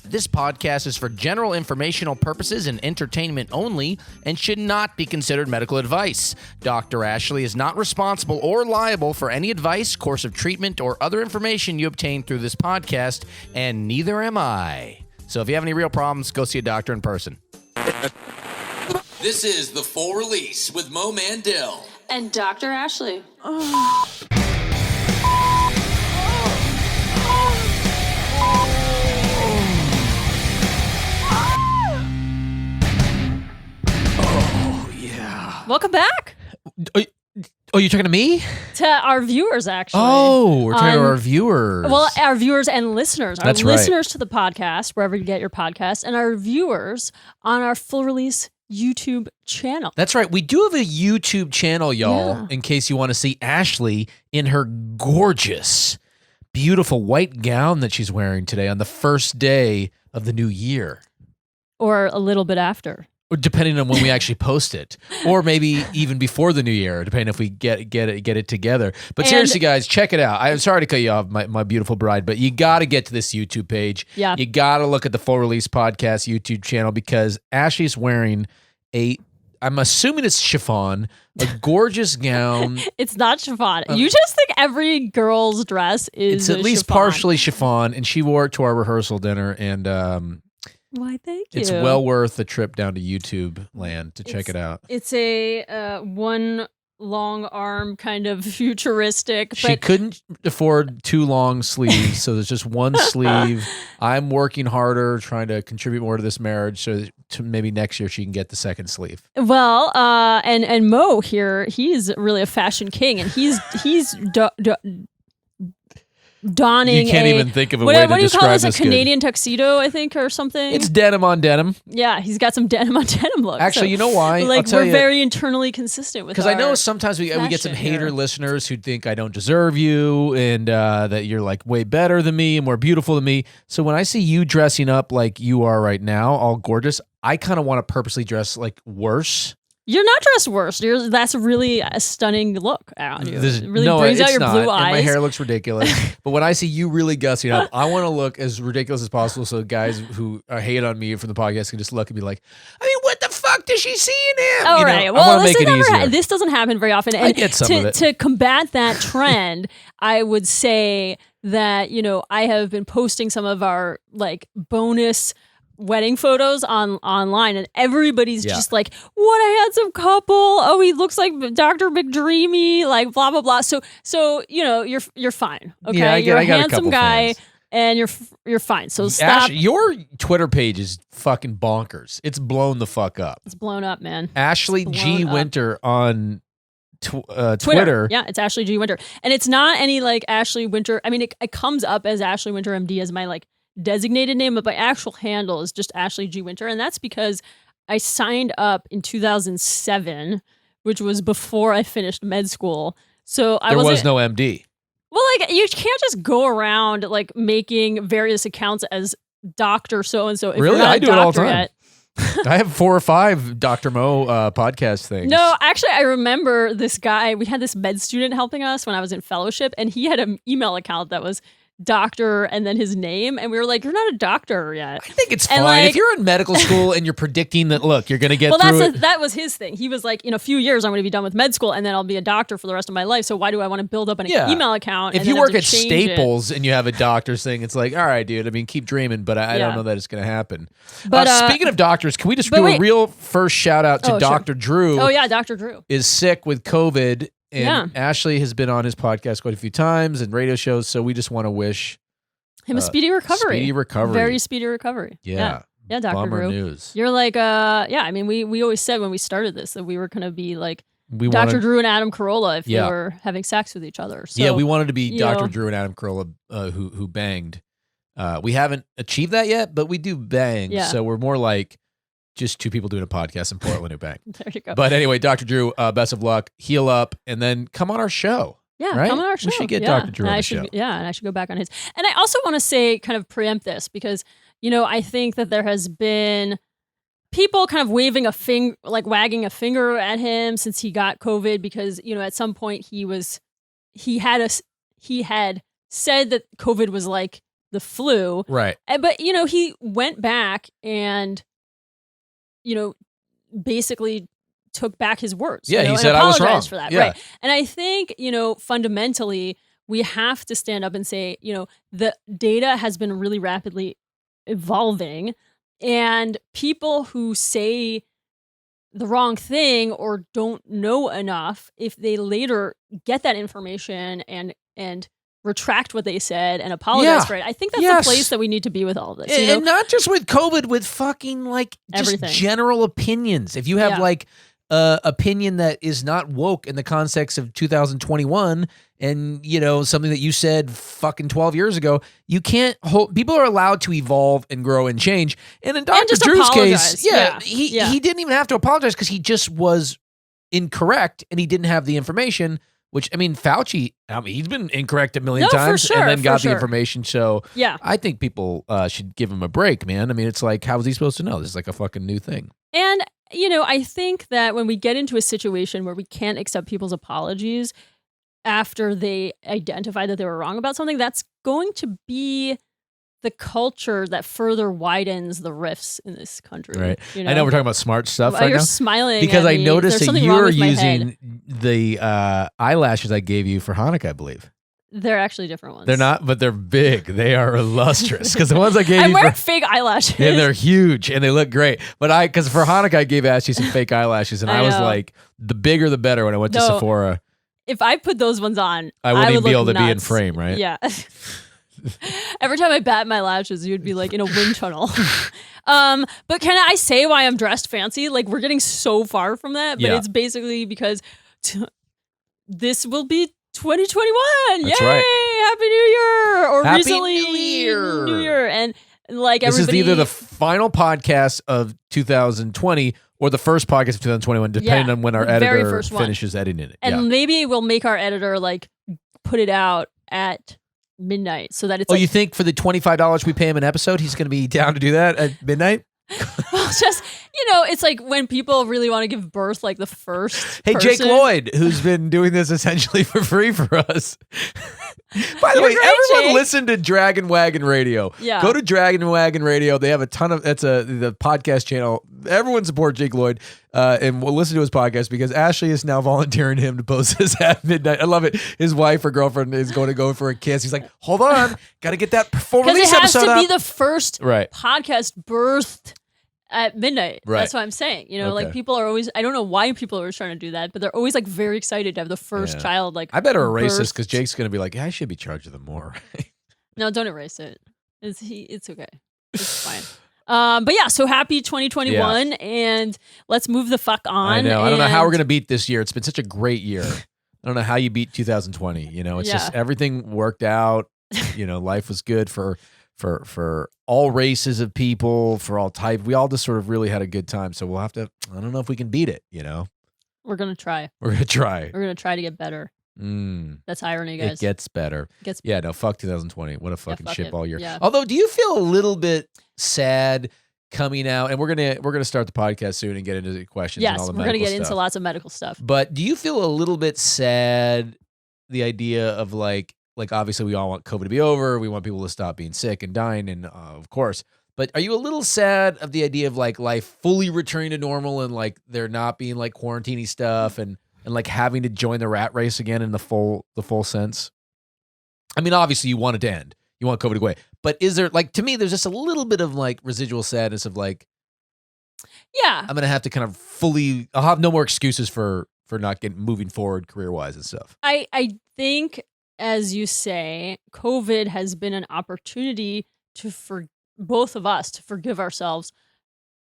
This podcast is for general informational purposes and entertainment only and should not be considered medical advice. Dr. Ashley is not responsible or liable for any advice, course of treatment, or other information you obtain through this podcast, and neither am I. So if you have any real problems, go see a doctor in person. This is The Full Release with Mo Mandel. And Dr. Ashley. Welcome back Oh, you're talking to me? to our viewers, actually. Oh, we're talking to our viewers. Well, our viewers and listeners. That's our right. listeners to the podcast, wherever you get your podcast, and our viewers on our Full Release YouTube channel. That's right. We do have a YouTube channel, y'all, Yeah. in case you want to see Ashley in her gorgeous, beautiful white gown that she's wearing today on the first day of the new year. Or a little bit after. Or depending on when we actually post it, or maybe even before the new year, depending if we get it together. But And- seriously, guys, check it out. I'm sorry to cut you off, my beautiful bride, but you got to get to this YouTube page. Yeah. You got to look at the Full Release Podcast YouTube channel because Ashley's wearing I'm assuming it's chiffon, a gorgeous gown. It's not chiffon. You just think every girl's dress is It's at least chiffon. partially chiffon, and she wore it to our rehearsal dinner, and Why, thank you. it's well worth the trip down to YouTube land to check it out. It's a one long arm kind of futuristic. She But couldn't afford two long sleeves, so there's just one sleeve. I'm working harder, trying to contribute more to this marriage, so that maybe next year she can get the second sleeve. well, and Mo here, he's really a fashion king, and he's donning. You can't even think of a way to what do you call describe this? A this good. Canadian tuxedo, I think, or something. It's denim on denim. Yeah, he's got some denim on denim look. Actually, so, you know why? I'll Like tell we're you. very internally consistent with. Because I know sometimes we get some fashion hater here. listeners who think I don't deserve you and that you're like way better than me and more beautiful than me. So when I see you dressing up like you are right now, all gorgeous, I kind of want to purposely dress like worse. You're not dressed worse. That's really a stunning look on you. This- It really no, brings out it's your not, blue and eyes. my hair looks ridiculous. But when I see you really gussing up, I want to look as ridiculous as possible so guys who hate on me from the podcast can just look and be like, I mean, what the fuck does she see in him? All You know, right. I Well, want to make it easier. this doesn't happen very often. I And get some to, of it. to combat that trend, I would say that, I have been posting some of our like bonus wedding photos online, and everybody's just like, what a handsome couple. Oh, he looks like Dr. McDreamy, like blah blah blah. So you're fine. Okay. Yeah, you're I a got a handsome couple guy fans. and you're fine. So stop. Ash, your Twitter page is fucking bonkers. It's blown the fuck up. It's blown up, man. Ashley It's G. blown up. Winter on Twitter. Yeah, it's Ashley G. Winter. And it's not any like Ashley Winter. I mean, it comes up as Ashley Winter MD as my like designated name, but my actual handle is just Ashley G. Winter. And that's because I signed up in 2007, which was before I finished med school. So There was no MD. Well, like you can't just go around like making various accounts as Dr. So-and-so. If Really? you're not I a do it all the doctor time. yet. I have 4 or 5 Dr. Mo podcast things. No, actually, I remember this guy. We had this med student helping us when I was in fellowship, and he had an email account that was doctor and then his name, and we were like, "You're not a doctor yet." I think it's And, fine. like- If you're in medical school and you're predicting that, look, you're going to get Well, through it. that was his thing. He was like, in a few years, I'm going to be done with med school, and then I'll be a doctor for the rest of my life. So why do I want to build up an Yeah. email account? If and you then work have at to change it? Staples and you have a doctor's thing, it's like, all right, dude. I mean, keep dreaming, but I Yeah. don't know that it's going to happen. But, speaking of doctors, can we just but do a wait. real first shout out to Oh, sure. Dr. Drew? Oh yeah, Dr. Drew. Is sick with COVID, and Yeah. Ashley has been on his podcast quite a few times and radio shows. So we just want to wish Him a speedy recovery. speedy recovery. Very speedy recovery. Yeah. Yeah, Dr. Bummer Drew. news. You're like, yeah. I mean, we always said when we started this that we were going to be like We Dr. wanted, Drew and Adam Carolla if Yeah. they were having sex with each other. So, yeah, we wanted to be you Dr. know. Drew and Adam Carolla who banged. We haven't achieved that yet, but we do bang. Yeah. So we're more like just two people doing a podcast in Portland who bang. There you go. But anyway, Dr. Drew, best of luck. Heal up, and then come on our show. yeah, right? come on our We show. should get yeah. Dr. Drew And on I the should, show. Yeah, and I should go back on his. And I also want to say, kind of preempt this because, I think that there has been people kind of waving a finger, like wagging a finger at him since he got COVID because, at some point he had said that COVID was like the flu. Right. But, he went back and, basically took back his words. Yeah, he and said I was wrong apologized for that. Yeah. Right. And I think, fundamentally, we have to stand up and say, the data has been really rapidly evolving, and people who say the wrong thing or don't know enough, if they later get that information and retract what they said and apologize for it, I think that's the place that we need to be with all of this. And not just with COVID, with fucking just everything. General opinions. If you have opinion that is not woke in the context of 2021 and, something that you said fucking 12 years ago, you can't people are allowed to evolve and grow and change. And in Dr. Drew's case, he didn't even have to apologize because he just was incorrect and he didn't have the information. Which, Fauci, he's been incorrect a million times and then got the information. So I think people should give him a break, man. It's like, how was he supposed to know? This is like a fucking new thing. And, I think that when we get into a situation where we can't accept people's apologies after they identify that they were wrong about something, that's going to be the culture that further widens the rifts in this country. Right. I know we're talking about smart stuff right now. You're smiling because I noticed that you're using head. the eyelashes I gave you for Hanukkah, I believe. They're actually different ones. They're not, but they're big. They are illustrious. Because the ones I gave I'm you wearing fake eyelashes. And they're huge and they look great. But because for Hanukkah, I gave Ashley some fake eyelashes and I was like, the bigger the better when I went to Sephora. If I put those ones on, I wouldn't even be able to nuts. be in frame, right? Yeah. Every time I bat my lashes, you'd be like in a wind tunnel. But can I say why I'm dressed fancy? Like, we're getting so far from that, but it's basically because this will be 2021. That's Yay! Right. Happy New Year! Or Happy recently New Year! And like this everybody, is either the final podcast of 2020 or the first podcast of 2021, depending on when our editor finishes editing it. And maybe we'll make our editor put it out at midnight so that it's you think for the $25 we pay him an episode he's going to be down to do that at midnight? Well, just it's like when people really want to give birth, like the first person. Jake Lloyd, who's been doing this essentially for free for us. By the way, everyone listen to Dragon Wagon Radio. Yeah. Go to Dragon Wagon Radio. They have a ton of the podcast channel. Everyone support Jake Lloyd and we'll listen to his podcast because Ashley is now volunteering him to post this at midnight. I love it. His wife or girlfriend is going to go for a kiss. He's like, hold on, got to get that full release episode it has to up. be the first podcast birthed at midnight. Right. That's what I'm saying. Like people are always, I don't know why people are always trying to do that, but they're always like very excited to have the first child. Like, I better erase this because Jake's going to be like, I should be charging them more. No, don't erase it. It's okay. It's fine. But yeah, so happy 2021 and let's move the fuck on. I know. I don't know how we're going to beat this year. It's been such a great year. I don't know how you beat 2020. It's just everything worked out. Life was good for all races of people, for all type. We all just sort of really had a good time. So we'll have to, I don't know if we can beat it, We're going to try. We're going to try. We're going to try to get better. That's irony, guys. It gets better. Yeah, no, fuck 2020. What a fucking shitball year. Yeah. Although, do you feel a little bit sad coming out? And we're gonna start the podcast soon and get into the questions and all the medical stuff. Yes, we're going to get into lots of medical stuff. But do you feel a little bit sad, the idea of like obviously we all want COVID to be over. We want people to stop being sick and dying, and of course. But are you a little sad of the idea of like life fully returning to normal and like there not being like quarantine stuff and like having to join the rat race again in the full sense? Obviously you want it to end. You want COVID to go away. But is there to me, there's just a little bit of like residual sadness of like, I'm going to have to kind of I'll have no more excuses for not moving forward career-wise and stuff. I think, as you say, COVID has been an opportunity for both of us to forgive ourselves,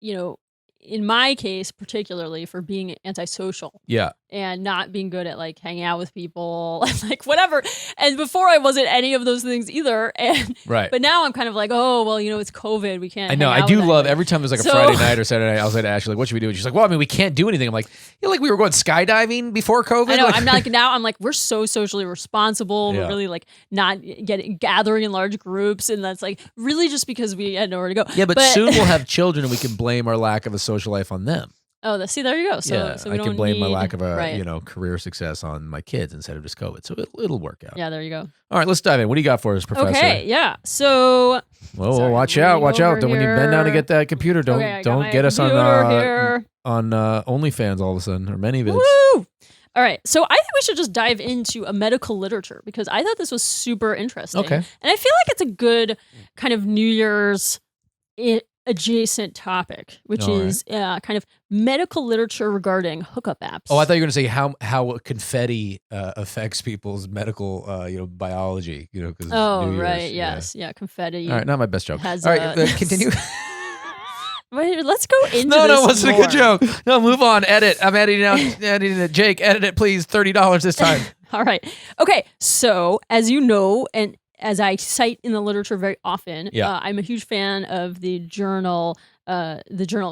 in my case, particularly for being antisocial. Yeah. And not being good at like hanging out with people and like whatever. And before I wasn't any of those things either. And but now I'm kind of like, oh, well, it's COVID. We can't. I know. I do love every time there's like a Friday night or Saturday night, I'll say to Ashley, like, what should we do? And she's like, well, we can't do anything. I'm like, like we were going skydiving before COVID. I know. I'm not now I'm like, we're so socially responsible. We're really like not gathering in large groups. And that's like really just because we had nowhere to go. Yeah, but soon we'll have children and we can blame our lack of a social life on them. Oh, see, there you go. So, yeah, so we I don't can blame my need- lack of right. career success on my kids instead of just COVID. So it'll work out. Yeah, there you go. All right, let's dive in. What do you got for us, Professor? Okay, yeah. So, Whoa, sorry, watch I'm out, moving watch out. over When you bend down to here. get that computer, don't Okay, I got my get us computer here. on OnlyFans all of a sudden or many vids. Woo! All right, so I think we should just dive into a medical literature because I thought this was super interesting. Okay. And I feel like it's a good kind of New Year's adjacent topic, which All is kind of medical literature regarding hookup apps. Oh, I thought you were going to say how confetti affects people's medical biology. 'Cause Oh, New Year's, right. Yes. Yeah. Confetti. All right, not my best joke. Has All right, continue. Wait, let's go into No, this it wasn't a more. good joke. No, move on. Edit. I'm editing it. Jake, edit it, please. $30 this time. All right. Okay. So, as you know, and as I cite in the literature very often, I'm a huge fan of the Journal of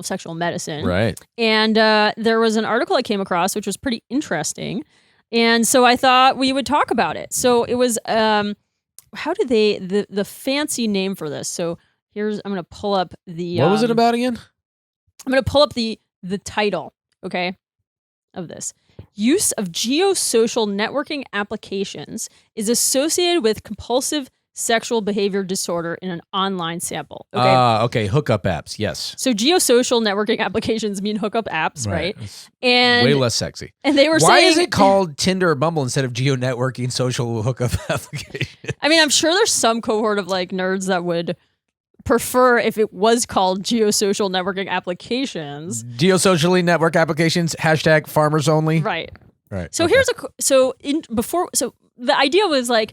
Sexual Medicine. Right. And there was an article I came across which was pretty interesting, and so I thought we would talk about it. So it was how did the fancy name for this? So I'm going to pull up the. What was it about again? I'm going to pull up the title. Okay, of this. Use of geosocial networking applications is associated with compulsive sexual behavior disorder in an online sample. Okay. Okay. Hookup apps. Yes. So geosocial networking applications mean hookup apps, right? It's And way less sexy. And they were Why saying, is it called Tinder or Bumble instead of geo networking social hookup application? I mean, I'm sure there's some cohort of like nerds that would prefer if it was called geosocial networking applications. Geosocially network applications. # farmers only. Right. Right. So the idea was like,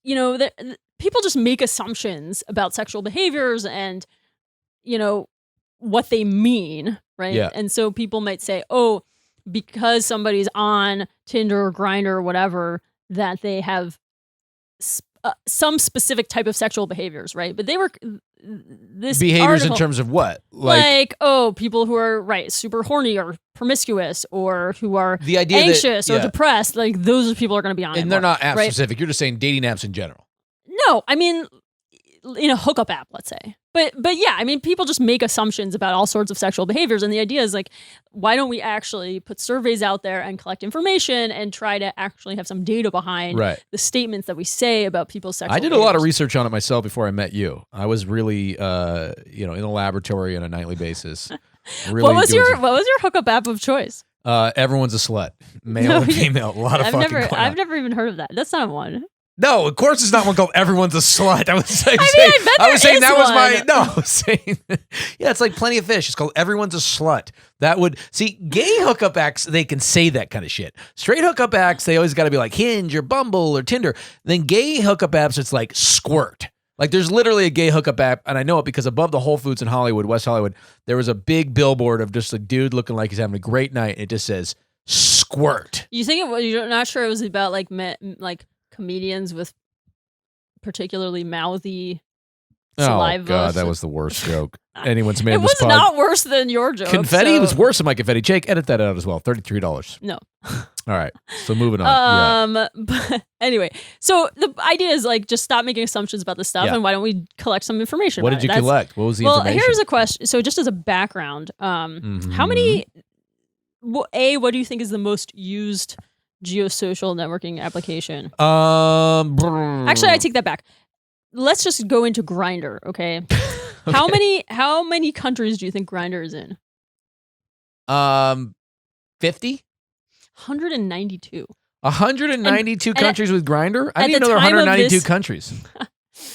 that people just make assumptions about sexual behaviors and, what they mean, right? Yeah. And so people might say, oh, because somebody's on Tinder or Grindr or whatever, that they have some specific type of sexual behaviors, right? But they were this behaviors article, in terms of what? Like people who are super horny or promiscuous or who are the idea anxious that, or depressed, like those people are going to be on it. And they're more, not app right? specific. You're just saying dating apps in general. No, I mean in a hookup app, let's say. But yeah, I mean people just make assumptions about all sorts of sexual behaviors, and the idea is like, why don't we actually put surveys out there and collect information and try to actually have some data behind the statements that we say about people's sexual I did behaviors. a lot of research on it myself before I met you. I was really in the laboratory on a nightly basis. Really what was your hookup app of choice? Everyone's a slut, male and female. A lot of I've never even heard of that. That's not one. No, of course it's not one called Everyone's a Slut. I was saying, I was saying that one. was my no. I was saying, yeah, it's like Plenty of Fish. It's called Everyone's a Slut. That would see gay hookup acts. They can say that kind of shit. Straight hookup acts, they always got to be like Hinge or Bumble or Tinder. Then gay hookup apps, it's like Squirt. Like there's literally a gay hookup app, and I know it because above the Whole Foods in Hollywood, West Hollywood, there was a big billboard of just a dude looking like he's having a great night, and it just says Squirt. You think you're not sure it was about like comedians with particularly mouthy saliva? Oh God, that was the worst joke anyone's made. It in this was not worse than your joke. Confetti was worse than my confetti. Jake, edit that out as well. $33. No. All right, so moving on. But anyway, so the idea is like just stop making assumptions about this stuff, and why don't we collect some information? What about did you it? collect? What was the well, information? here's a question. So just as a background, how many? What do you think is the most used geosocial networking application? Actually, I take that back. Let's just go into Grindr, okay? Okay. How many countries do you think Grindr is in? 50? 192. 192 countries with Grindr? I didn't the know there were time of 192 this- countries.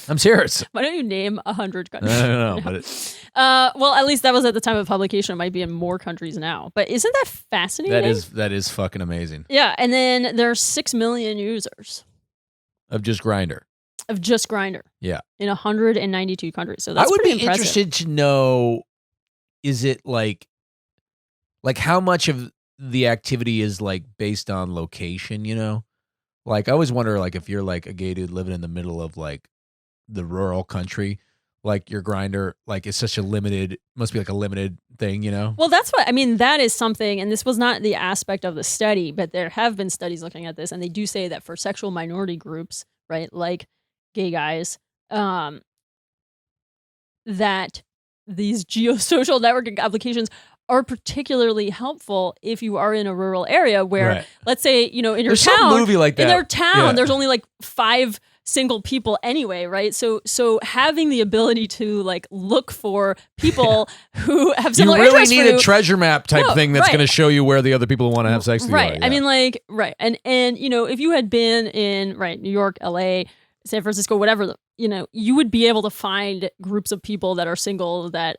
I'm serious. Why don't you name 100 countries? I don't know, but well, at least that was at the time of publication. It might be in more countries now. But isn't that fascinating? that is fucking amazing. Yeah, and then there's 6 million users Of just Grindr. of just Grindr. Yeah. In 192 countries. So that's I would pretty be impressive. interested to know, is it like how much of the activity is like based on location, Like I always wonder like if you're like a gay dude living in the middle of like the rural country, like your Grindr, like it's such a limited, must be like a limited thing, Well, that's what I mean. That is something, and this was not the aspect of the study, but there have been studies looking at this, and they do say that for sexual minority groups, right, like gay guys, that these geosocial networking applications are particularly helpful if you are in a rural area where, Right. let's say, in your There's town, some movie like that. in their town, Yeah. there's only like 5 single people anyway, right? So having the ability to like look for people who have You similar really interests need for a you. treasure map type No, thing that's right. going to show you where the other people want to have sex with Right. you. I mean, like, right. And if you had been in New York, LA, San Francisco, whatever, you would be able to find groups of people that are single that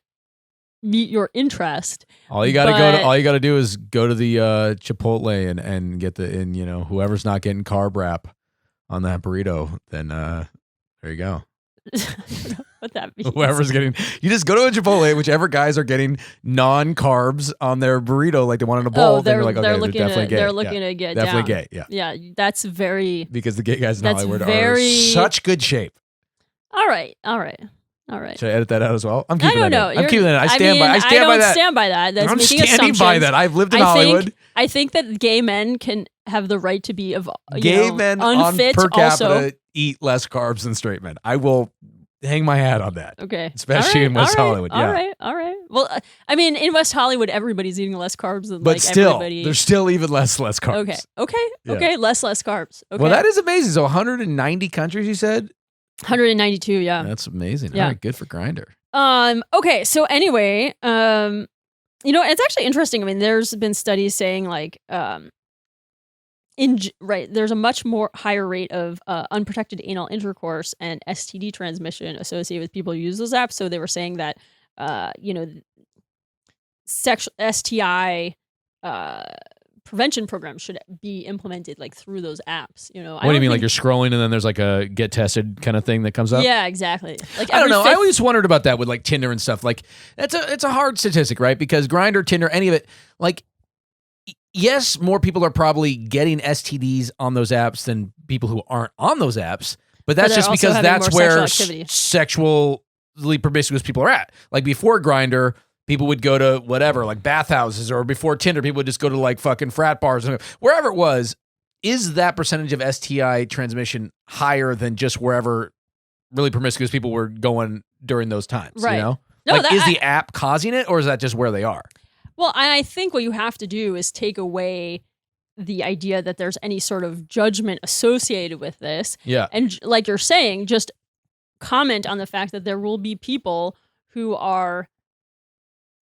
meet your interest. all you got to do is go to the Chipotle and get whoever's not getting carb wrap on that burrito, then there you go. I don't know what that means. Whoever's getting, you just go to a Chipotle, whichever guys are getting non-carbs on their burrito, like they want in a bowl. Then you're like, okay, they're definitely gay. They're looking to get definitely down. gay. Yeah, yeah, that's very. because the gay guys in That's Hollywood very- are such good shape. All right. Should I edit that out as well? I'm I keeping don't that know. in. I'm keeping that in. I stand by I that. don't stand by that. That's I'm making standing assumptions. by that. I've lived in Hollywood. I think that gay men can have the right to be Gay men unfit on per capita also. eat less carbs than straight men. I will hang my hat on that. Okay. Especially in West Hollywood. All Yeah. right. Well, in West Hollywood, everybody's eating less carbs than But still, everybody. there's still even less carbs. Okay. Less carbs. Okay. Well, that is amazing. So 190 countries, you said? 192. Yeah. That's amazing. Yeah. All right, good for Grindr. Okay. So anyway, it's actually interesting. I mean, there's been studies saying like, there's a much more higher rate of unprotected anal intercourse and STD transmission associated with people who use those apps. So they were saying that, sexual STI prevention programs should be implemented like through those apps. What do you mean? Like you're scrolling and then there's like a get tested kind of thing that comes up? Yeah, exactly. Like I don't know. I fifth- always wondered about that with like Tinder and stuff. Like it's a hard statistic, right? Because Grindr, Tinder, any of it, like yes, more people are probably getting STDs on those apps than people who aren't on those apps. But that's they're just also because having that's more where sexual activity. sexually promiscuous people are at. Like before Grindr, people would go to whatever, like bathhouses, or before Tinder, people would just go to like fucking frat bars and wherever it was. Is that percentage of STI transmission higher than just wherever really promiscuous people were going during those times? Right. You know? No, like, is the app causing it, or is that just where they are? Well, and I think what you have to do is take away the idea that there's any sort of judgment associated with this. Yeah. And like you're saying, just comment on the fact that there will be people who are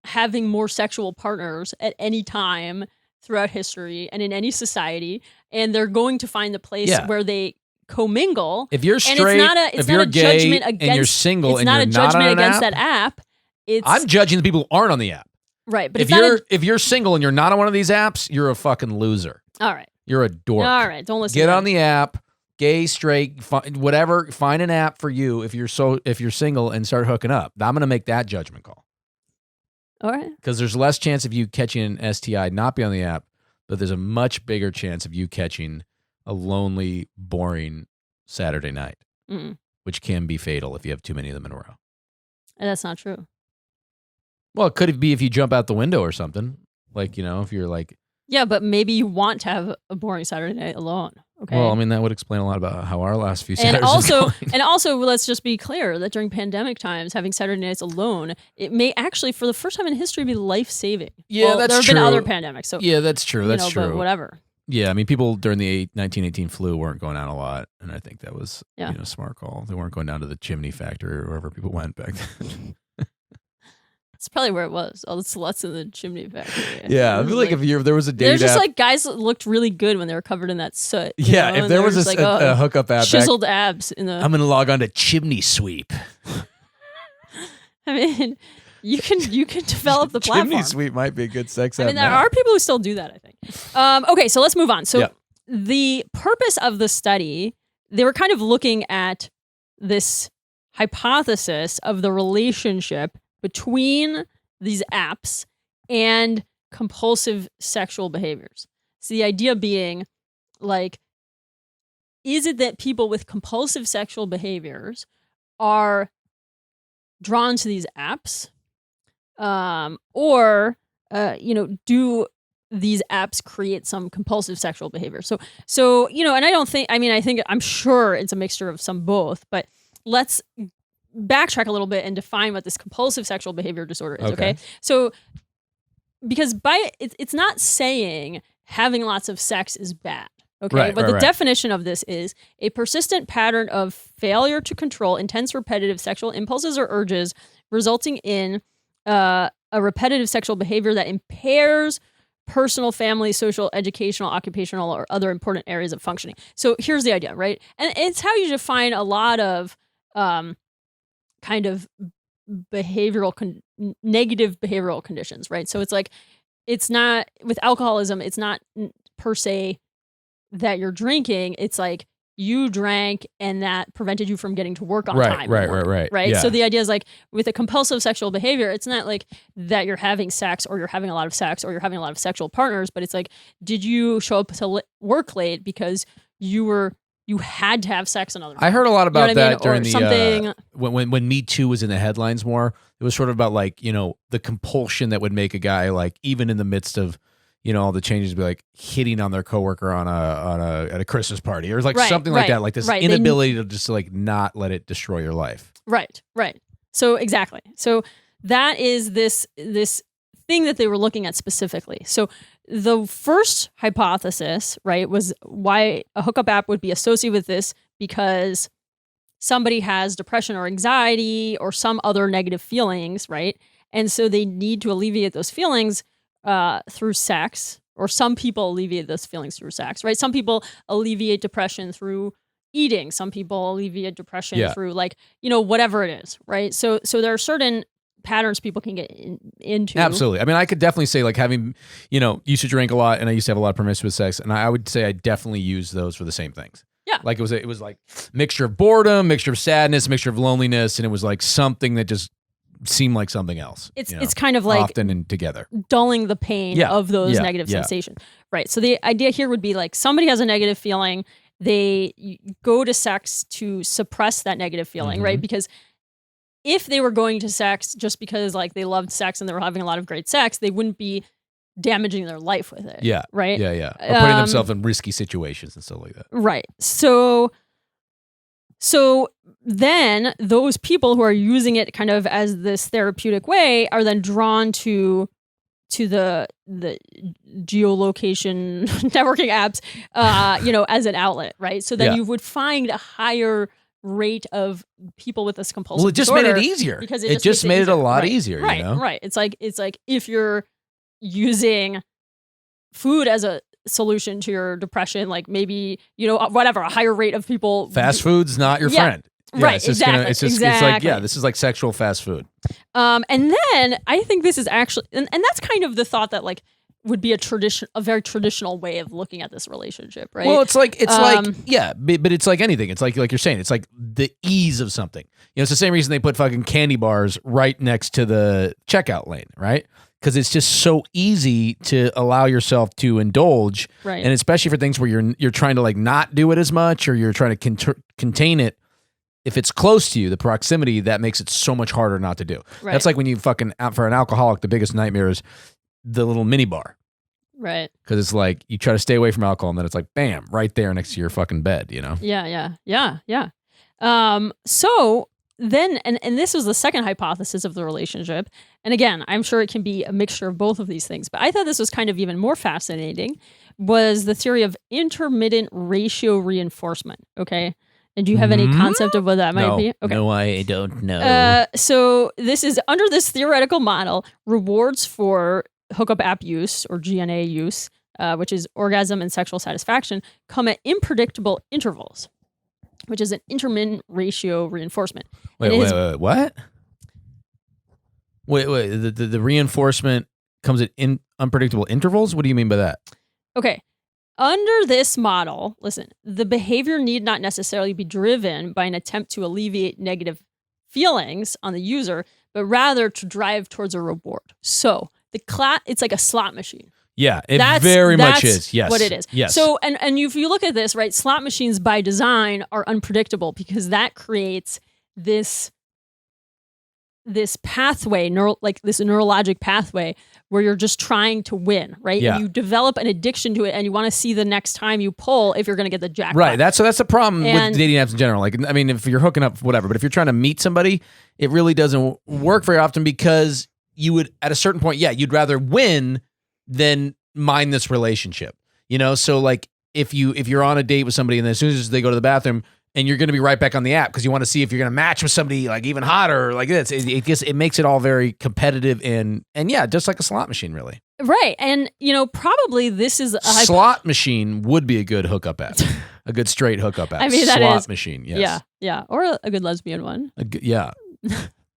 having more sexual partners at any time throughout history and in any society, and they're going to find the place where they commingle. If you're And straight, it's if not you're a gay judgment against, and you're single it's and not you're a not judgment on an against app, that app. It's I'm judging the people who aren't on the app. right, but If you're single and you're not on one of these apps, you're a fucking loser. all right, You're a dork. all right, don't listen. Get to on them. the app, gay, straight, whatever. Find an app for you if you're single and start hooking up. I'm gonna make that judgment call All right. because there's less chance of you catching an STI not be on the app, but there's a much bigger chance of you catching a lonely, boring Saturday night, Mm. which can be fatal if you have too many of them in a row. And that's not true. Well, it could be if you jump out the window or something. Like, if you're like, Yeah, but maybe you want to have a boring Saturday night alone. Okay. well, I mean, that would explain a lot about how our last few and Saturdays are going. also, let's just be clear that during pandemic times, having Saturday nights alone, it may actually, for the first time in history, be life-saving. Yeah, well, that's there have true. been other pandemics, so Yeah, that's true. That's true. But whatever. Yeah, I mean, people during the 1918 flu weren't going out a lot, and I think that was Yeah. a smart call. They weren't going down to the chimney factory or wherever people went back then. It's probably where it was. All the sluts in the chimney factory. Yeah, I feel like if there was a date there's just app, like guys that looked really good when they were covered in that soot. you yeah, know, if and there they were was just a hookup app, chiseled abs in the. I'm gonna log on to Chimney Sweep. I mean, you can develop the platform. Chimney Sweep might be a good sex app. I mean, there now. are people who still do that, I think. Okay, so let's move on. So Yeah. the purpose of the study, they were kind of looking at this hypothesis of the relationship between these apps and compulsive sexual behaviors. So the idea being, like, is it that people with compulsive sexual behaviors are drawn to these apps? Or do these apps create some compulsive sexual behavior? So, and I'm sure it's a mixture of some both, but let's backtrack a little bit and define what this compulsive sexual behavior disorder is, okay? So because it's not saying having lots of sex is bad. Okay, Right, but right, the right. definition of this is a persistent pattern of failure to control intense repetitive sexual impulses or urges, resulting in a repetitive sexual behavior that impairs personal, family, social, educational, occupational, or other important areas of functioning. So here's the idea, right? And it's how you define a lot of kind of negative behavioral conditions, right? So it's like, it's not, with alcoholism, it's not per se that you're drinking, it's like you drank and that prevented you from getting to work on time. Right. Yeah. So the idea is like with a compulsive sexual behavior, it's not like that you're having sex or you're having a lot of sex or you're having a lot of sexual partners, but it's like, did you show up to work late because you had to have sex another time? I heard a lot about that I mean? during Or the something. When Me Too was in the headlines more. It was sort of about like, the compulsion that would make a guy, like, even in the midst of all the changes, be like hitting on their coworker at a Christmas party or like something like that, like this inability to just like not let it destroy your life. Right. So exactly. So that is this thing that they were looking at specifically. So the first hypothesis, right, was why a hookup app would be associated with this, because somebody has depression or anxiety or some other negative feelings, right? And so they need to alleviate those feelings through sex, or some people alleviate those feelings through sex, right? Some people alleviate depression through eating. Some people alleviate depression through like, whatever it is, right? So there are certain patterns people can get into. Absolutely. I mean, I could definitely say like having, used to drink a lot and I used to have a lot of promiscuous sex, and I would say I definitely use those for the same things. Yeah. Like it was like mixture of boredom, mixture of sadness, mixture of loneliness, and it was like something that just seem like something else. It's kind of like often and together, dulling the pain of those negative sensations. Right. So the idea here would be like somebody has a negative feeling, they go to sex to suppress that negative feeling, right? Because if they were going to sex just because like they loved sex and they were having a lot of great sex, they wouldn't be damaging their life with it. Yeah. Right. Yeah. Or putting themselves in risky situations and stuff like that. Right. So then those people who are using it kind of as this therapeutic way are then drawn to the geolocation networking apps, as an outlet, right? So then you would find a higher rate of people with this compulsive Well, it just disorder made it easier. because It just made it a lot easier. Right. Right. It's like if you're using food as a solution to your depression, like maybe whatever, a higher rate of people. Fast food's not your friend. Yeah, right, it's just exactly. it's like, this is like sexual fast food. And then I think this is actually, and that's kind of the thought that like would be a very traditional way of looking at this relationship, right? Well, it's like, but it's like anything. It's like you're saying, it's like the ease of something. It's the same reason they put fucking candy bars right next to the checkout lane, right? Because it's just so easy to allow yourself to indulge, right? And especially for things where you're trying to like not do it as much, or you're trying to contain it. If it's close to you, the proximity, that makes it so much harder not to do. Right. That's like when you fucking, for an alcoholic, the biggest nightmare is the little mini bar. Right. Because it's like you try to stay away from alcohol, and then it's like, bam, right there next to your fucking bed, Yeah. So then, and this was the second hypothesis of the relationship. And again, I'm sure it can be a mixture of both of these things, but I thought this was kind of even more fascinating, was the theory of intermittent ratio reinforcement. Okay. And do you have any concept of what that might be? Okay. No, I don't know. So this is, under this theoretical model, rewards for hookup app use, or GNA use, which is orgasm and sexual satisfaction, come at unpredictable intervals, which is an intermittent ratio reinforcement. Wait, what? Wait, the reinforcement comes at unpredictable intervals? What do you mean by that? Okay. Under this model, listen, the behavior need not necessarily be driven by an attempt to alleviate negative feelings on the user, but rather to drive towards a reward. So it's like a slot machine. Yeah, it very much is. Yes. What it is. Yes. So, and if you look at this, right, slot machines by design are unpredictable because that creates this pathway, this neurologic pathway where you're just trying to win, right? Yeah. And you develop an addiction to it, and you want to see the next time you pull if you're going to get the jackpot. Right. That's the problem with dating apps in general. Like, I mean, if you're hooking up, whatever, but if you're trying to meet somebody, it really doesn't work very often because you would at a certain point, you'd rather win than mind this relationship. So like if you're on a date with somebody and then as soon as they go to the bathroom and you're going to be right back on the app because you want to see if you're going to match with somebody like even hotter like this, it makes it all very competitive and just like a slot machine, really. Right. And, probably this is a slot machine would be a good hookup app, a good straight hookup app. I mean, slot machine. Yes. Yeah. Yeah. Or a good lesbian one. Yeah.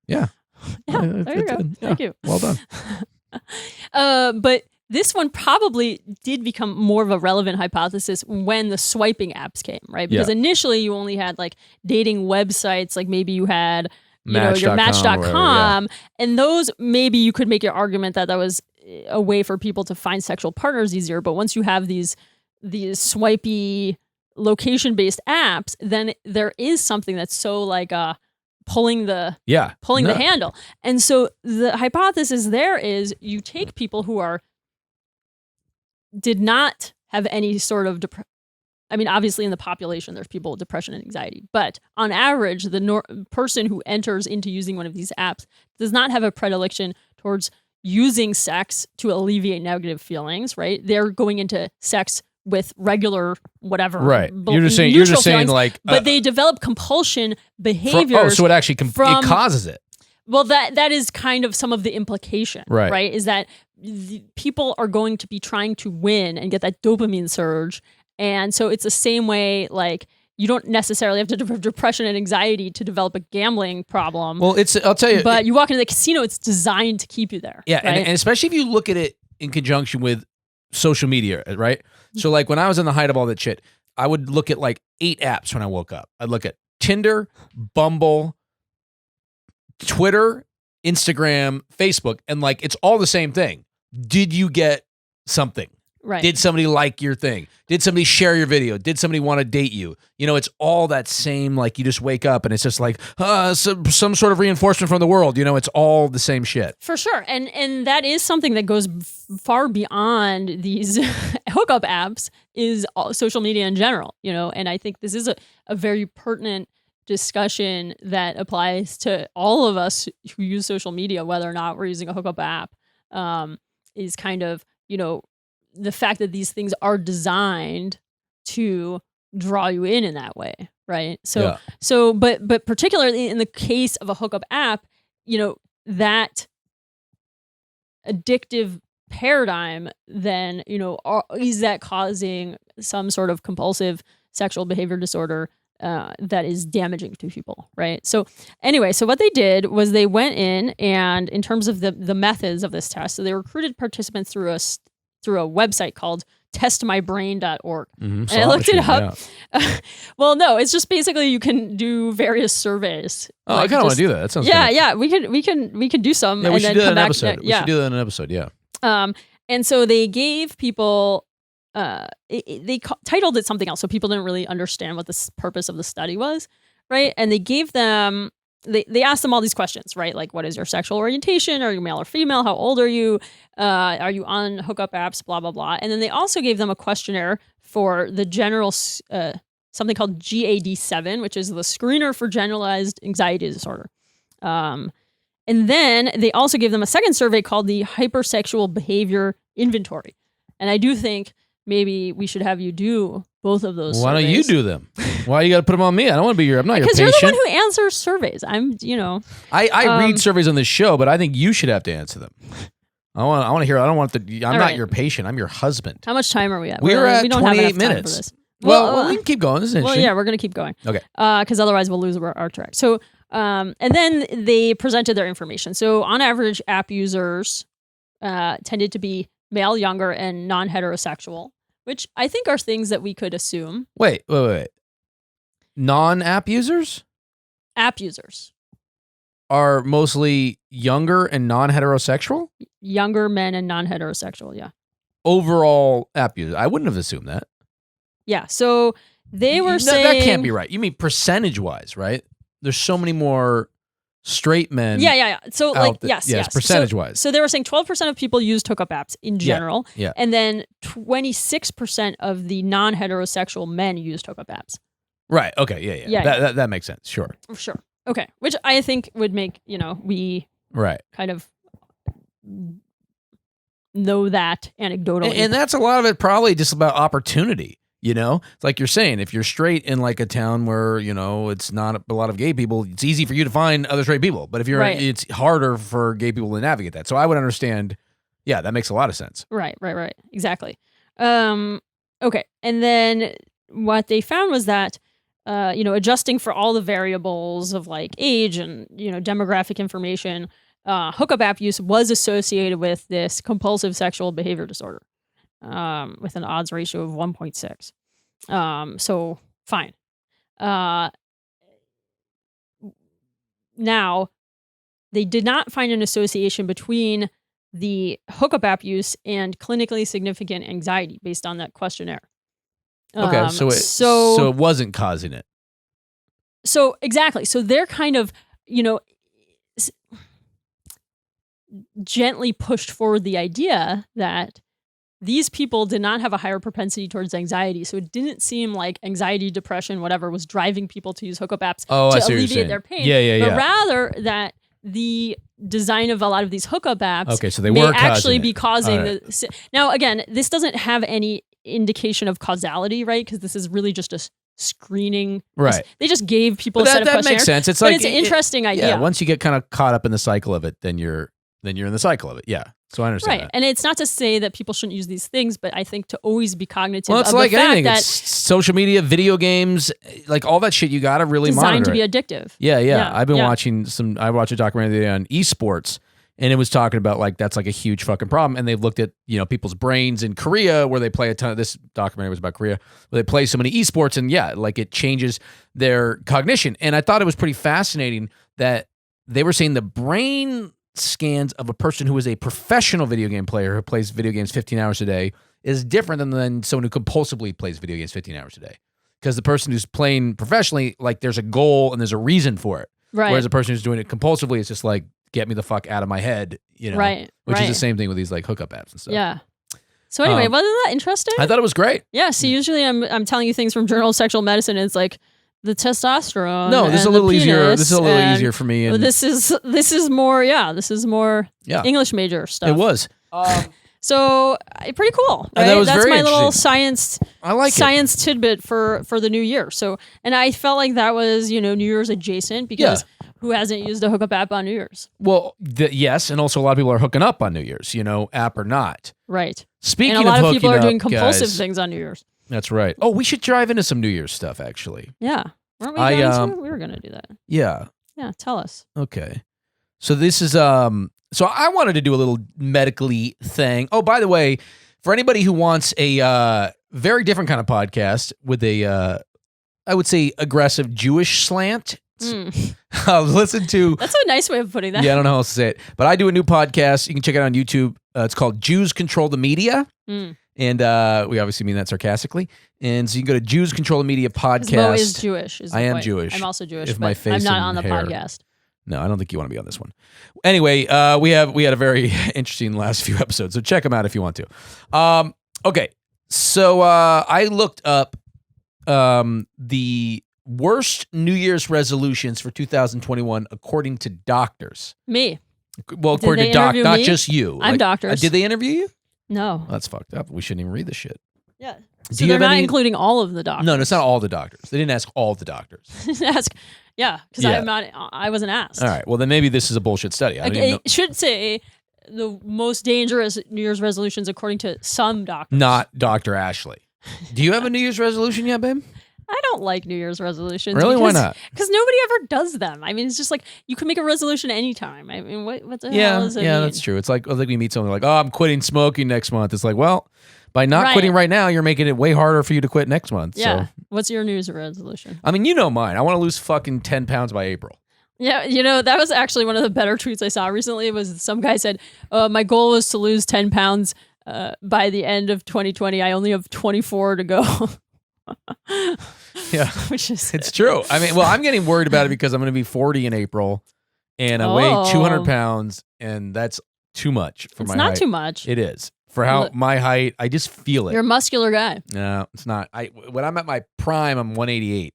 Yeah. There you go. Thank you. Well done. But this one probably did become more of a relevant hypothesis when the swiping apps came, right? Because initially you only had like dating websites, like maybe you had your Match.com, and those maybe you could make your argument that was a way for people to find sexual partners easier. But once you have these swipey location-based apps, then there is something that's so like pulling the handle. And so the hypothesis there is you take people who did not have any sort of obviously in the population there's people with depression and anxiety, but on average the person who enters into using one of these apps does not have a predilection towards using sex to alleviate negative feelings, right? They're going into sex with regular whatever. Right. You're just saying feelings, like but they develop compulsion behaviors. So it actually it causes it. Well, that is kind of some of the implication, right? Is that people are going to be trying to win and get that dopamine surge. And so it's the same way, like, you don't necessarily have to have depression and anxiety to develop a gambling problem. Well, I'll tell you. But you walk into the casino, it's designed to keep you there. Yeah, right? and especially if you look at it in conjunction with social media, right? So like when I was in the height of all that shit, I would look at like 8 apps when I woke up. I'd look at Tinder, Bumble, Twitter, Instagram, Facebook, and like it's all the same thing. Did you get something? Right. Did somebody like your thing? Did somebody share your video? Did somebody want to date you? It's all that same, like you just wake up and it's just like some sort of reinforcement from the world. It's all the same shit. For sure. And that is something that goes far beyond these hookup apps is social media in general, and I think this is a very pertinent discussion that applies to all of us who use social media, whether or not we're using a hookup app, is kind of, the fact that these things are designed to draw you in that way, right? So, but particularly in the case of a hookup app, that addictive paradigm, then, is that causing some sort of compulsive sexual behavior disorder that is damaging to people, right? So anyway, so what they did was they went in terms of the methods of this test, so they recruited participants through a website called testmybrain.org. And I looked it up. Yeah. Well, no, it's just basically you can do various surveys. Oh, I kind of want to do that. That sounds good. Yeah, we can do some. Yeah, we should do that in an episode. We should do that in an episode, yeah. And so they gave people, they titled it something else, so people didn't really understand what the purpose of the study was, right? And they gave them, they asked them all these questions, right? Like, what is your sexual orientation? Are you male or female? How old are you? Are you on hookup apps? Blah, blah, blah. And then they also gave them a questionnaire for the general, something called GAD-7, which is the screener for generalized anxiety disorder. And then they also gave them a second survey called the hypersexual behavior inventory. And I do think maybe we should have you do both of those. Why don't you do them? Why you got to put them on me? I don't want to be I'm not your patient. Because you're the one who answers surveys. I read surveys on this show, but I think you should have to answer them. I want to hear. I don't want I'm not your patient. I'm your husband. How much time are we at? We're at we don't 28 have enough minutes. time for this. Well, we can keep going. This is interesting. Well, yeah, we're going to keep going. Okay. Because otherwise we'll lose our track. So, and then they presented their information. So on average, app users tended to be male, younger, and non-heterosexual, which I think are things that we could assume. Wait. Non-app users? App users are mostly younger and non-heterosexual? Younger men and non-heterosexual, yeah. Overall app users. I wouldn't have assumed that. Yeah, so they were saying... That can't be right. You mean percentage-wise, right? There's so many more straight men. Yeah. So like, yes. Percentage-wise. So they were saying 12% of people used hookup apps in general. Yeah. And then 26% of the non-heterosexual men used hookup apps. Right. Okay. Yeah. That makes sense. Sure. Okay. Which I think would make, we right kind of know that anecdotally. And that's a lot of it probably just about opportunity. You know, it's like you're saying, if you're straight in like a town where, you know, it's not a lot of gay people, it's easy for you to find other straight people. But if you're, it's harder for gay people to navigate that. So I would understand. Yeah, that makes a lot of sense. Right. Exactly. Okay. And then what they found was that, adjusting for all the variables of like age and, demographic information, hookup app use was associated with this compulsive sexual behavior disorder. With an odds ratio of 1.6. So fine. Now, they did not find an association between the hookup app use and clinically significant anxiety based on that questionnaire. Okay, so it wasn't causing it. So exactly. So they're kind of, gently pushed forward the idea that these people did not have a higher propensity towards anxiety. So it didn't seem like anxiety, depression, whatever, was driving people to use hookup apps to alleviate their pain. But rather that the design of a lot of these hookup apps so they may were actually be causing the... Now, again, this doesn't have any indication of causality, right? Because this is really just a screening. Right. They just gave people a set of questionnaires. That makes sense. It's like it's an interesting idea. Yeah, once you get kind of caught up in the cycle of it, then you're in the cycle of it. Yeah. So I understand that. And it's not to say that people shouldn't use these things, but I think to always be cognitive of the fact anything. that it's social media, video games, like all that shit, you got to really designed monitor to be addictive. Yeah. I've been watching I watched a documentary the other day on esports, and it was talking about like that's like a huge fucking problem. And they've looked at, people's brains in Korea where they play a ton of, this documentary was about Korea, where they play so many esports, and like it changes their cognition. And I thought it was pretty fascinating that they were saying the brain scans of a person who is a professional video game player who plays video games 15 hours a day is different than someone who compulsively plays video games 15 hours a day. Because the person who's playing professionally, like there's a goal and there's a reason for it. Right. Whereas the person who's doing it compulsively, it's just like, get me the fuck out of my head, which is the same thing with these like hookup apps and stuff. Yeah. So anyway, wasn't that interesting? I thought it was great. Yeah. So usually I'm telling you things from Journal of Sexual Medicine, and it's like, the testosterone. No, this is a little easier. This is a little easier for me. And this is more. Yeah, this is more English major stuff. It was. So pretty cool. Right? That was That's very my little science tidbit for the new year. So, and I felt like that was New Year's adjacent because who hasn't used a hookup app on New Year's? Well, yes, and also a lot of people are hooking up on New Year's. App or not. Right. Speaking and a lot of people are doing compulsive guys, things on New Year's. That's right. Oh, we should drive into some New Year's stuff, actually. Yeah. Weren't we going to? We were going to do that. Yeah. Yeah, tell us. Okay. So this is, so I wanted to do a little medically thing. Oh, by the way, for anybody who wants a very different kind of podcast with a, I would say, aggressive Jewish slant, listen to... That's a nice way of putting that. Yeah, I don't know how else to say it. But I do a new podcast. You can check it out on YouTube. It's called Jews Control the Media. And we obviously mean that sarcastically. And so you can go to Jews Control the Media podcast. Mo is Jewish. I am Jewish. I'm also Jewish, if my face I'm not on the hair. podcast. No, I don't think you want to be on this one. Anyway, we had a very interesting last few episodes, so check them out if you want to. Okay, so I looked up the worst New Year's resolutions for 2021 according to doctors. Me. Well, according to doctors, not just you. I'm doctors. Did they interview you? No. Well, that's fucked up. We shouldn't even read this shit. Yeah. So they're not including all of the doctors. No, it's not all the doctors. They didn't ask all the doctors. Because I wasn't asked. All right. Well, then maybe this is a bullshit study. It should say the most dangerous New Year's resolutions according to some doctors. Not Dr. Ashley. Do you have a New Year's resolution yet, babe? I don't like New Year's resolutions. Really? Why not? Because nobody ever does them. I mean, it's just like you can make a resolution anytime. I mean, what the hell does it mean? Yeah, that's true. It's like we meet someone like, oh, I'm quitting smoking next month. It's like, well, by not quitting right now, you're making it way harder for you to quit next month. Yeah. So. What's your New Year's resolution? I mean, you know mine. I want to lose fucking 10 pounds by April. Yeah, that was actually one of the better tweets I saw recently. Was some guy said, my goal was to lose 10 pounds by the end of 2020. I only have 24 to go. Yeah, it's true. I mean, well, I'm getting worried about it because I'm going to be 40 in April, and I weigh 200 pounds, and that's too much for my height. It's not too much. It is. For my height, I just feel it. You're a muscular guy. No, it's not. When I'm at my prime, I'm 188,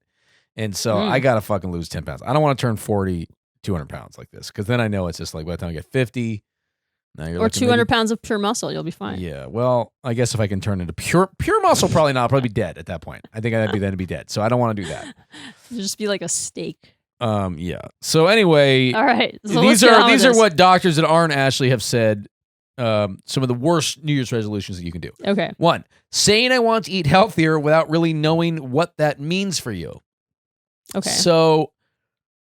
and so I got to fucking lose 10 pounds. I don't want to turn 40, 200 pounds like this, because then I know it's just like by the time I get 50, Now you're Or looking 200 maybe- pounds of pure muscle, you'll be fine. Yeah, well, I guess if I can turn into pure muscle, probably not. I'll probably be dead at that point. I think I'd be dead. So I don't want to do that. You'll just be like a steak. Yeah. So anyway, All right. So these are what doctors that aren't Ashley have said. Some of the worst New Year's resolutions that you can do. Okay. 1, saying I want to eat healthier without really knowing what that means for you. Okay. So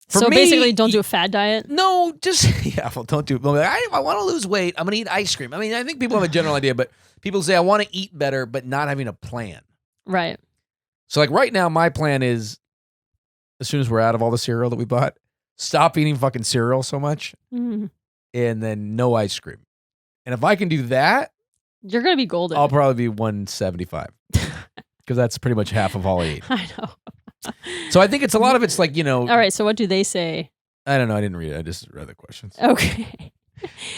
for me, basically, don't do a fad diet. No, just don't do it. I want to lose weight. I'm gonna eat ice cream. I mean, I think people have a general idea, but people say I want to eat better, but not having a plan. Right. So like right now, my plan is, as soon as we're out of all the cereal that we bought, stop eating fucking cereal so much, Mm. and then no ice cream. And if I can do that, You're gonna be golden. I'll probably be 175 because that's pretty much half of all I eat. I know. So I think it's a lot of it's like, All right. So what do they say? I don't know. I didn't read it. I just read the questions. Okay.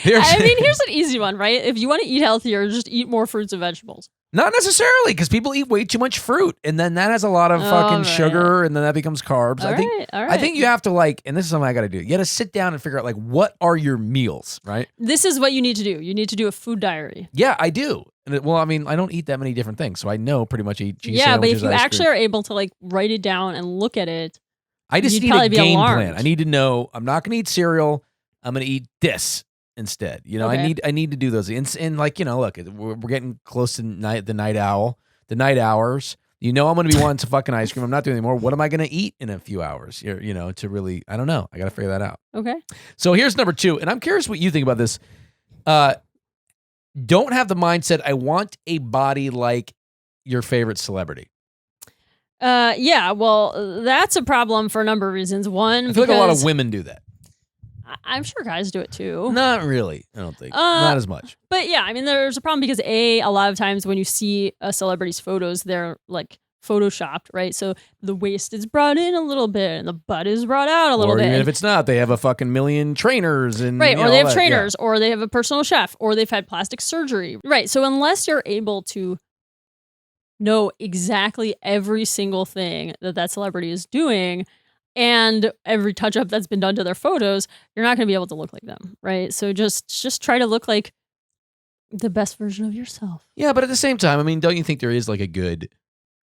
Here's Here's an easy one, right? If you want to eat healthier, just eat more fruits and vegetables. Not necessarily, because people eat way too much fruit, and then that has a lot of fucking right. sugar, and then that becomes carbs. All right. I think you have to and this is something I got to do. You got to sit down and figure out what are your meals, right? This is what you need to do. You need to do a food diary. Yeah, I do. And I don't eat that many different things, so I know pretty much eat cheese Yeah, but sandwiches, if you ice actually cream. are able to write it down and look at it, I just you'd need probably a be game alarmed. plan. I need to know I'm not going to eat cereal. I'm going to eat this instead. Okay. I need to do those. And look, we're getting close to the night hours. I'm going to be wanting some fucking ice cream. I'm not doing anymore. What am I going to eat in a few hours? To really, I don't know. I got to figure that out. okay. So here's number 2, and I'm curious what you think about this. Don't have the mindset, I want a body like your favorite celebrity. Yeah, well, that's a problem for a number of reasons. One, I feel like a lot of women do that. I'm sure guys do it too. Not really. I don't think. Not as much. But yeah, I mean, there's a problem because a lot of times when you see a celebrity's photos, they're like photoshopped, right? So the waist is brought in a little bit and the butt is brought out a little Or bit. even if it's not, they have a fucking million trainers and right, or they have all that. trainers, or they have a personal chef, or they've had plastic surgery. Right. So unless you're able to know exactly every single thing that celebrity is doing and every touch up that's been done to their photos, you're not going to be able to look like them, right? So just try to look like the best version of yourself. Yeah, but at the same time, I mean, don't you think there is like a good...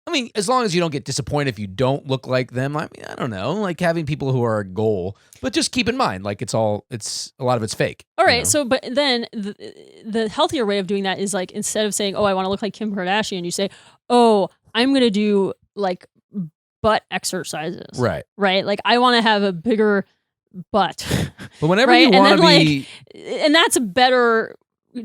I mean, as long as you don't get disappointed if you don't look like them, I mean, I don't know, like having people who are a goal, but just keep in mind, like it's a lot of it's fake. All right, so but then the healthier way of doing that is like instead of saying, "Oh, I want to look like Kim Kardashian," you say, "Oh, I'm going to do like butt exercises." Right. Right? Like I want to have a bigger butt. But whenever right? you want to be... and that's a better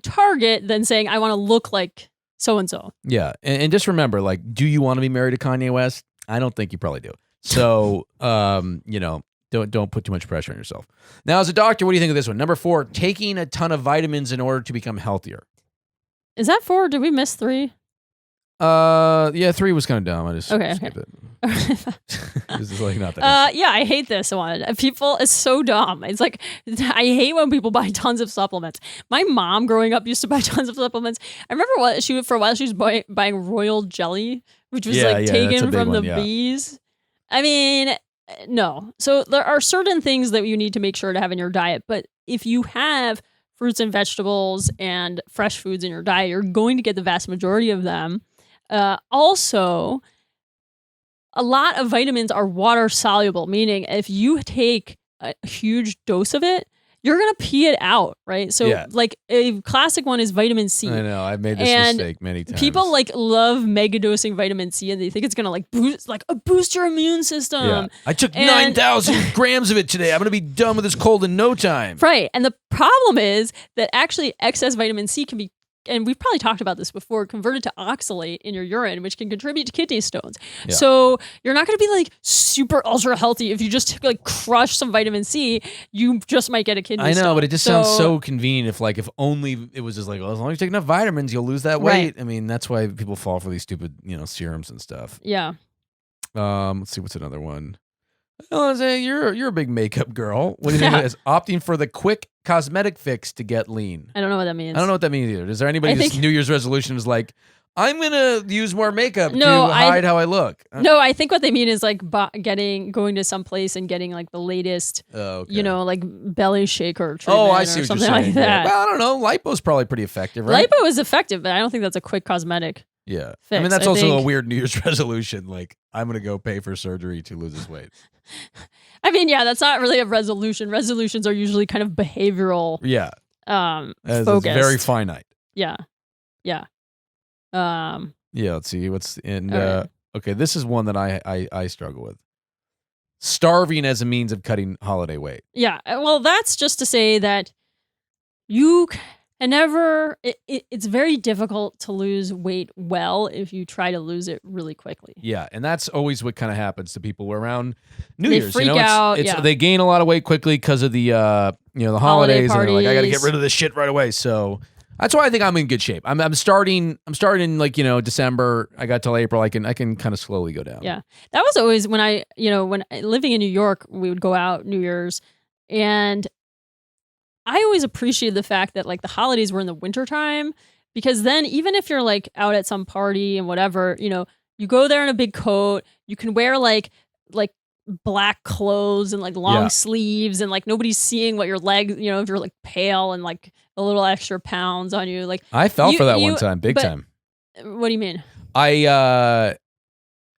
target than saying I want to look like so-and-so. Yeah, and just remember, like, do you want to be married to Kanye West? I don't think you probably do. So, don't put too much pressure on yourself. Now, as a doctor, what do you think of this one? Number 4, taking a ton of vitamins in order to become healthier. Is that 4? Did we miss 3? Yeah, 3 was kind of dumb. I just skipped it. This is like not that. Yeah, I hate this one. People, it's so dumb. It's like, I hate when people buy tons of supplements. My mom growing up used to buy tons of supplements. I remember for a while she was buying royal jelly, which was taken from the bees. I mean, no. So there are certain things that you need to make sure to have in your diet. But if you have fruits and vegetables and fresh foods in your diet, you're going to get the vast majority of them. Also, a lot of vitamins are water soluble, meaning if you take a huge dose of it, you're going to pee it out, right? So like a classic one is vitamin C. I know, I've made this mistake many times. People like love mega dosing vitamin C and they think it's going to like boost your immune system. Yeah. I took 9,000 grams of it today. I'm going to be done with this cold in no time. Right. And the problem is that actually excess vitamin C can be, and we've probably talked about this before, converted to oxalate in your urine, which can contribute to kidney stones. Yeah. So you're not going to be like super ultra healthy if you just like crush some vitamin C. You just might get a kidney stone. I know, but it just sounds so convenient. If only it was just like, well, as long as you take enough vitamins, you'll lose that weight. Right. I mean, that's why people fall for these stupid, serums and stuff. Yeah. Let's see, what's another one? Oh, you're a big makeup girl. What do you think of this? Opting for the quick cosmetic fix to get lean. I don't know what that means. I don't know what that means either. Is there anybody whose New Year's resolution is like, I'm going to use more makeup No, to hide how I look. No, I think what they mean is like going to some place and getting like the latest, like belly shaker treatment I see or what something you're saying. like that. Well, I don't know. Lipo's probably pretty effective, right? Lipo is effective, but I don't think that's a quick cosmetic. Yeah. Fix. I mean, that's also a weird New Year's resolution. Like, I'm going to go pay for surgery to lose this weight. I mean, yeah, that's not really a resolution. Resolutions are usually kind of behavioral. Yeah. Focused. It's very finite. Yeah. Yeah. Yeah, let's see what's in. Right. Okay, this is one that I struggle with. Starving as a means of cutting holiday weight. Yeah. Well, that's just to say that you can never. It's very difficult to lose weight well if you try to lose it really quickly. Yeah, and that's always what kind of happens to people around New They Year's. freak out. They gain a lot of weight quickly because of the the holidays, and they're like, I got to get rid of this shit right away. So. That's why I think I'm in good shape. I'm starting like, December. I got till April. I can kind of slowly go down. Yeah. That was always when living in New York, we would go out New Year's, and I always appreciated the fact that like the holidays were in the wintertime, because then even if you're like out at some party and whatever, you go there in a big coat, you can wear like black clothes and like long sleeves, and like nobody's seeing what your legs, if you're like pale and like a little extra pounds on you. Like I fell for that one time, big time. What do you mean? I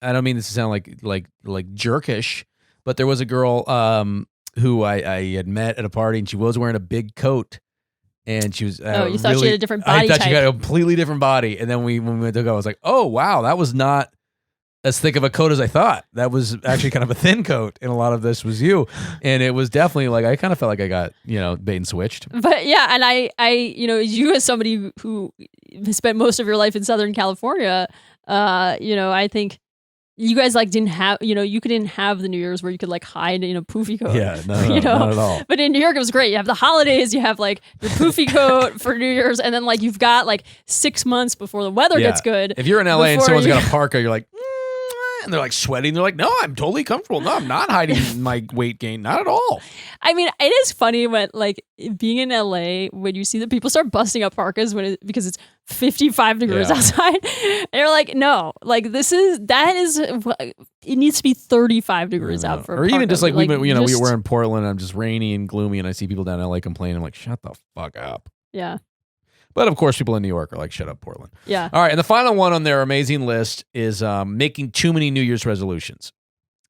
don't mean this to sound like jerkish, but there was a girl who I had met at a party, and she was wearing a big coat, and she was you thought she had a different body I thought type. she had a completely different body, and then when we went to go, I was like, oh wow, that was not as thick of a coat as I thought. That was actually kind of a thin coat, and a lot of this was you. And it was definitely like, I kind of felt like I got, bait and switched. But yeah, and I you as somebody who spent most of your life in Southern California, I think you guys like didn't have, you didn't have the New Year's where you could like hide in a poofy coat. Yeah, no, not at all. But in New York, it was great. You have the holidays, you have like your poofy coat for New Year's, and then like you've got like 6 months before the weather gets good. If you're in LA and someone's got a parka, you're like, and they're like sweating. They're like, no, I'm totally comfortable. No, I'm not hiding my weight gain. Not at all. I mean, it is funny when like being in LA, when you see that people start busting up parkas because it's 55 degrees outside. And you're like, no, like it needs to be 35 degrees out for a Or even parka. just like, we were in Portland, and I'm just rainy and gloomy, and I see people down in LA complaining. I'm like, shut the fuck up. Yeah. But of course, people in New York are like, shut up, Portland. Yeah. All right. And the final one on their amazing list is making too many New Year's resolutions.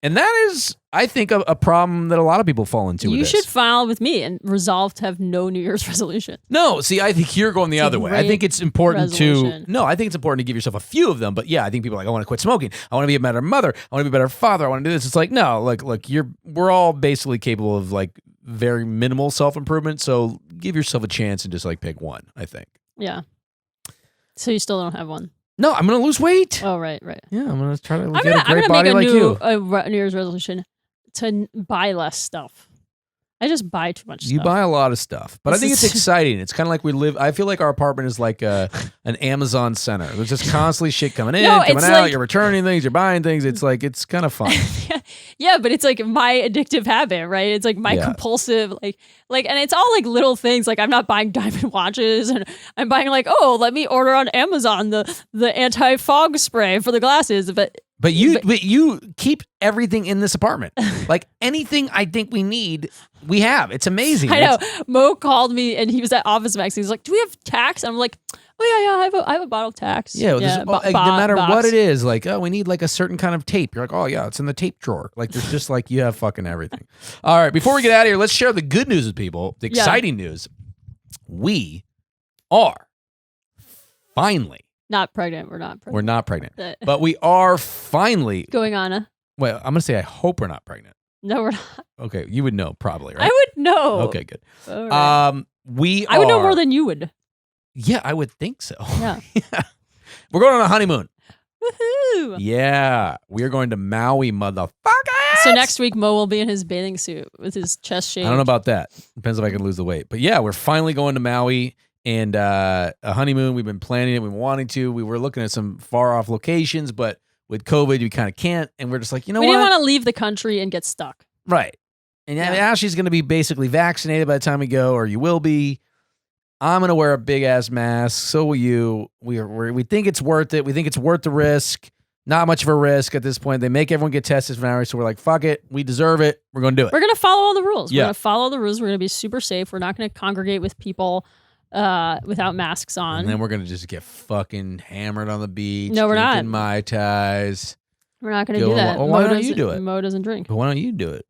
And that is, I think, a problem that a lot of people fall into. You should file with me and resolve to have no New Year's resolution. No, see, I think you're going the other way. I think it's important I think it's important to give yourself a few of them. But yeah, I think people are like, I want to quit smoking. I want to be a better mother. I want to be a better father. I want to do this. It's like, no, like we're all basically capable of like very minimal self-improvement. So give yourself a chance and just like pick one, I think. Yeah. So you still don't have one? No, I'm going to lose weight. Oh, right. Yeah, I'm going to try to get I'm a great gonna body like you. a New Year's resolution to buy less stuff. I just buy too much stuff. You buy a lot of stuff, but I think it's exciting. It's kind of like I feel like our apartment is like an Amazon center. There's just constantly shit coming in, coming out. Like, you're returning things, you're buying things. It's like, it's kind of fun. Yeah, but it's like my addictive habit, right? It's like my compulsive, like, and it's all like little things. Like I'm not buying diamond watches, and I'm buying like, oh, let me order on Amazon the anti-fog spray for the glasses, But you keep everything in this apartment. Like anything I think we need, we have. It's amazing. I know. Mo called me and he was at Office Max. He's like, "Do we have Tax?" And I'm like, "Oh yeah, I have a bottle of Tax." Yeah, no matter what it is, like, oh, we need like a certain kind of tape. You're like, oh yeah, it's in the tape drawer. Like there's just like, you have fucking everything. All right, before we get out of here, let's share the good news with people. The exciting news. We are finally not pregnant. We're not pregnant. We're not pregnant. But we are finally going on well, I'm going to say I hope we're not pregnant. No, we're not. Okay, you would know probably, right? I would know. Okay, good. Right. I would know more than you would. Yeah, I would think so. Yeah. We're going on a honeymoon. Woohoo! Yeah, we are going to Maui, motherfucker. So next week, Mo will be in his bathing suit with his chest shaved. I don't know about that. Depends if I can lose the weight. But yeah, we're finally going to Maui. And a honeymoon, we've been planning it. We've been wanting to. We were looking at some far off locations, but with COVID, we kind of can't. And we're just like, you know what? We didn't want to leave the country and get stuck. Right. And Ashley's going to be basically vaccinated by the time we go, or you will be. I'm gonna wear a big ass mask. So will you. We think it's worth it. We think it's worth the risk. Not much of a risk at this point. They make everyone get tested for an hour, so we're like, fuck it. We deserve it. We're gonna do it. We're gonna follow all the rules. Yeah. We're gonna follow the rules. We're gonna be super safe. We're not gonna congregate with people without masks on. And then we're gonna just get fucking hammered on the beach. No, we're not. Drinking Mai Tais. We're not gonna do that. Well, why don't you do it? Mo doesn't drink. But why don't you do it?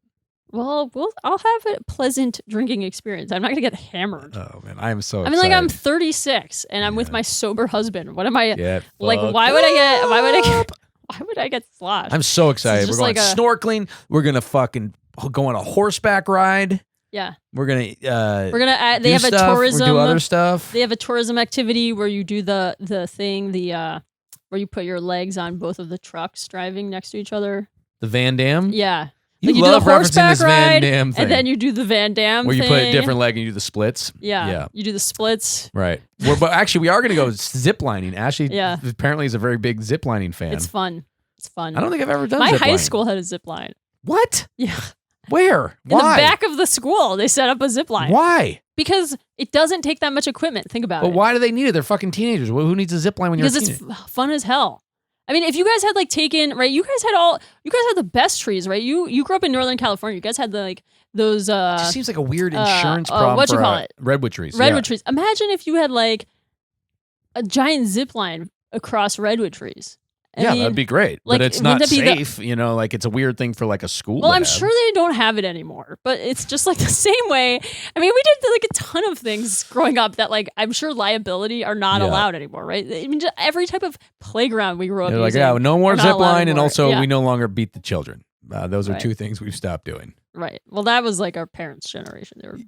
Well, I'll have a pleasant drinking experience. I'm not gonna get hammered. Oh man, I am so. I mean, excited. like I'm 36 and I'm with my sober husband. What am I Get like? fucked Why would I get sloshed? I'm so excited. We're just going like a- snorkeling. We're gonna fucking go on a horseback ride. Yeah, We're gonna. we're gonna. They have a tourism. Do other stuff. They have a tourism activity where you do the thing where you put your legs on both of the trucks driving next to each other. The Van Damme. Yeah. You do love the referencing horseback this Van ride, Damme thing. and then you do the Van Damme where you thing. put a different leg and you do the splits. Yeah. You do the splits. Right. But actually, we are going to go ziplining. Ashley Yeah. apparently is a very big ziplining fan. It's fun. It's fun. I don't think I've ever done My ziplining. high school had a zip line. What? Yeah. Where? In Why? the back of the school, they set up a zip line. Why? Because it doesn't take that much equipment. Think about But it. why do they need it? They're fucking teenagers. Who needs a zip line when you're a Because teenager? it's fun as hell. I mean, if you guys had like taken, right, you guys had the best trees, right? You grew up in Northern California. You guys had those It just seems like a weird insurance problem what you for call it? redwood trees. redwood trees. Imagine if you had like a giant zip line across redwood trees. I mean, that'd be great. like, But it's not wouldn't it be safe. Like it's a weird thing for like a school. well, to I'm have. sure they don't have it anymore, but it's just like the same way. I mean, we did like a ton of things growing up that like I'm sure liability are not Yeah. allowed anymore, right? I mean, just every type of playground we grew up They're like, using, yeah, no more we're not zip allowed line, and anymore. also Yeah. we no longer beat the children. Those are Right. two things we've stopped doing. Right. Well, that was like our parents' generation. They were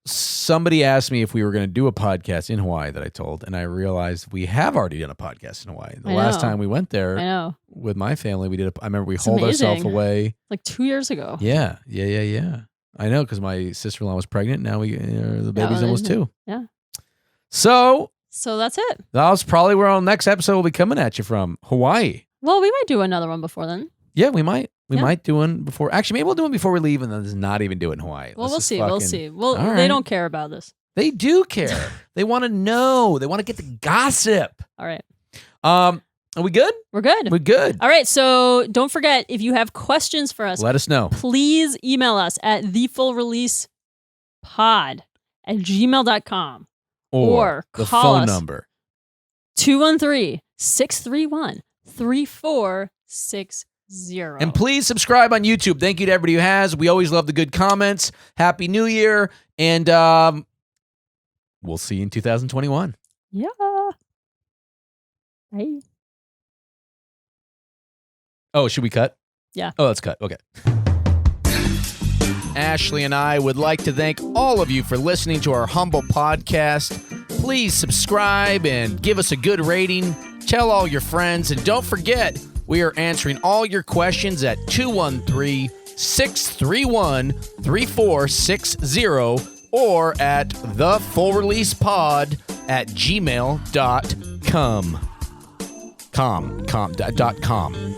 Somebody asked me if we were going to do a podcast in Hawaii that I told, and I realized we have already done a podcast in Hawaii. The I last know. time we went there I know. with my family, we did. I remember we It's hauled ourselves amazing. away. Like 2 years ago. Yeah. I know because my sister-in-law was pregnant. Now the baby's well, almost there's 2. Yeah. So So that's it. that's probably where our next episode will be coming at you from Hawaii. Well, we might do another one before then. Yeah, we might. We Yeah. might do one before. Actually, maybe we'll do one before we leave, and then just not even do it in Hawaii. Well, Let's we'll just see. We'll fucking- see. Well, All they right. don't care about this. They do care. They want to know. They want to get the gossip. All right. Are we good? We're good. We're good. All right. So don't forget, if you have questions for us, Let us know. please email us at thefullreleasepod@gmail.com or the call phone us. number. 213-631-3460. And please subscribe on YouTube. Thank you to everybody who has. We always love the good comments. Happy New Year. And we'll see you in 2021. Yeah. Bye. Oh, should we cut? Yeah. Oh, let's cut. Okay. Ashley and I would like to thank all of you for listening to our humble podcast. Please subscribe and give us a good rating. Tell all your friends. And don't forget, we are answering all your questions at 213-631-3460 or at thefullreleasepod@gmail.com. .com.